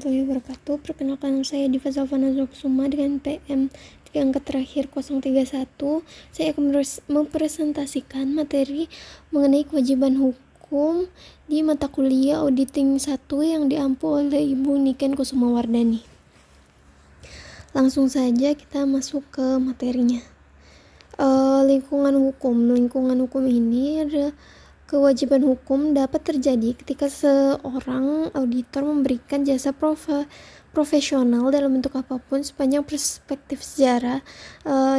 warahmatullahi wabarakatuh. Perkenalkan, saya Diva Zalvana Zoksuma dengan PM 3 angka terakhir 031. Saya akan mempresentasikan materi mengenai kewajiban hukum di mata kuliah Auditing 1 yang diampu oleh Ibu Niken Kusumawardani. Langsung saja kita masuk ke materinya. Lingkungan hukum ini adalah kewajiban hukum dapat terjadi ketika seorang auditor memberikan jasa profesional dalam bentuk apapun. Sepanjang perspektif sejarah,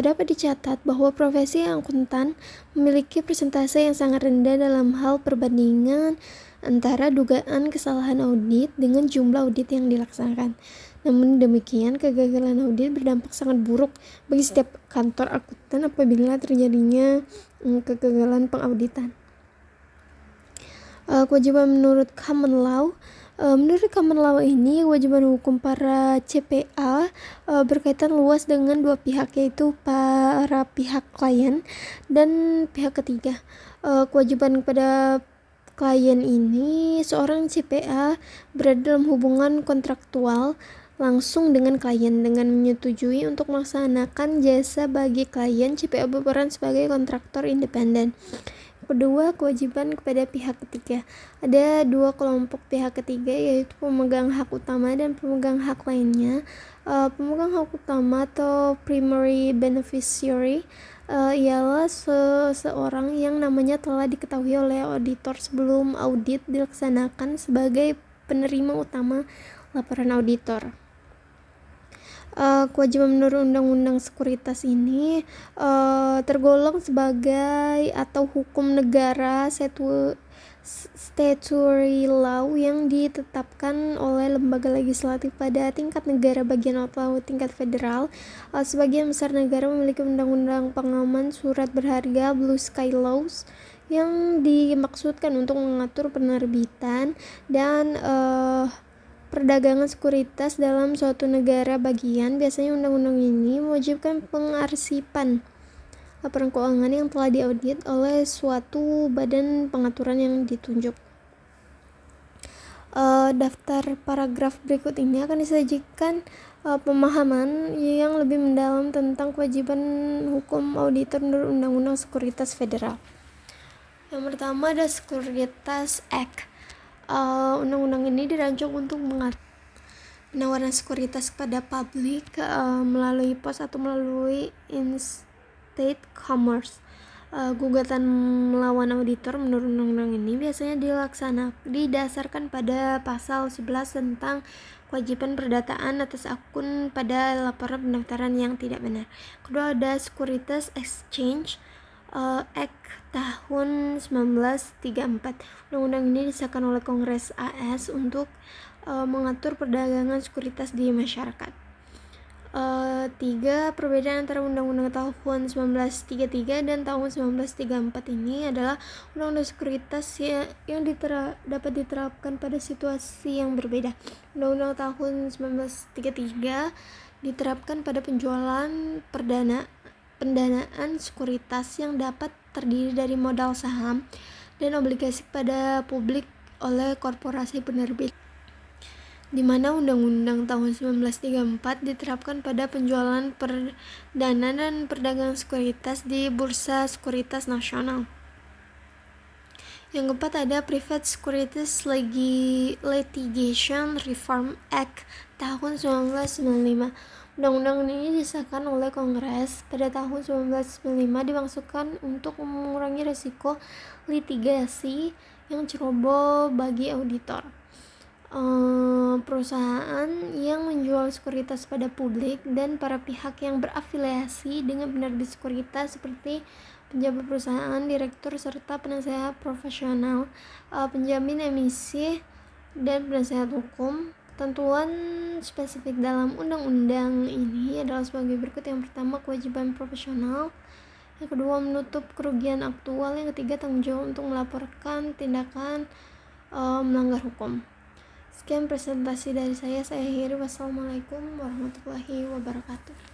dapat dicatat bahwa profesi akuntan memiliki persentase yang sangat rendah dalam hal perbandingan antara dugaan kesalahan audit dengan jumlah audit yang dilaksanakan. Namun demikian, kegagalan audit berdampak sangat buruk bagi setiap kantor akuntan apabila terjadinya kegagalan pengauditan. Kewajiban menurut common law. Menurut common law ini, kewajiban hukum para CPA berkaitan luas dengan dua pihak, yaitu para pihak klien dan pihak ketiga. Kewajiban kepada klien ini, seorang CPA berada dalam hubungan kontraktual langsung dengan klien dengan menyetujui untuk melaksanakan jasa bagi klien. CPA berperan sebagai kontraktor independen. Kedua, kewajiban kepada pihak ketiga. Ada dua kelompok pihak ketiga, yaitu pemegang hak utama dan pemegang hak lainnya. Pemegang hak utama atau primary beneficiary ialah seseorang yang namanya telah diketahui oleh auditor sebelum audit dilaksanakan sebagai penerima utama laporan auditor. Kewajiban menurut Undang-Undang Sekuritas ini tergolong sebagai atau hukum negara statutory law yang ditetapkan oleh lembaga legislatif pada tingkat negara bagian atau tingkat federal. Sebagian besar negara memiliki undang-undang pengaman surat berharga Blue Sky Laws yang dimaksudkan untuk mengatur penerbitan dan perdagangan sekuritas dalam suatu negara bagian. Biasanya undang-undang ini mewajibkan pengarsipan laporan keuangan yang telah diaudit oleh suatu badan pengaturan yang ditunjuk. Daftar paragraf berikut ini akan disajikan pemahaman yang lebih mendalam tentang kewajiban hukum auditor menurut Undang-Undang Sekuritas Federal. Yang pertama ada Sekuritas Act. Undang-undang ini dirancang untuk mengatur penawaran sekuritas kepada publik melalui pos atau melalui in-state commerce. Gugatan melawan auditor menurut undang-undang ini biasanya didasarkan pada pasal 11 tentang kewajiban perdataan atas akun pada laporan pendaftaran yang tidak benar. Kedua ada Securities Exchange Act tahun 1934. Undang-undang ini disahkan oleh Kongres AS untuk mengatur perdagangan sekuritas di masyarakat. 3. Perbedaan antara Undang-Undang tahun 1933 dan tahun 1934 ini adalah Undang-Undang Sekuritas yang dapat diterapkan pada situasi yang berbeda. Undang-Undang tahun 1933 diterapkan pada penjualan pendanaan sekuritas yang dapat terdiri dari modal saham dan obligasi kepada publik oleh korporasi penerbit, di mana Undang-Undang tahun 1934 diterapkan pada penjualan perdana dan perdagangan sekuritas di Bursa Sekuritas Nasional. Yang keempat ada Private Securities Litigation Reform Act tahun 1995. Undang-undang ini disahkan oleh Kongres pada tahun 1995, dimaksudkan untuk mengurangi risiko litigasi yang ceroboh bagi auditor. Perusahaan yang menjual sekuritas pada publik dan para pihak yang berafiliasi dengan penerbit sekuritas seperti penjabat perusahaan, direktur, serta penasehat profesional, penjamin emisi, dan penasehat hukum. Ketentuan spesifik dalam undang-undang ini adalah sebagai berikut. Yang pertama, kewajiban profesional. Yang kedua, menutup kerugian aktual. Yang ketiga, tanggung jawab untuk melaporkan tindakan melanggar hukum. Sekian presentasi dari saya akhiri. Wassalamualaikum warahmatullahi wabarakatuh.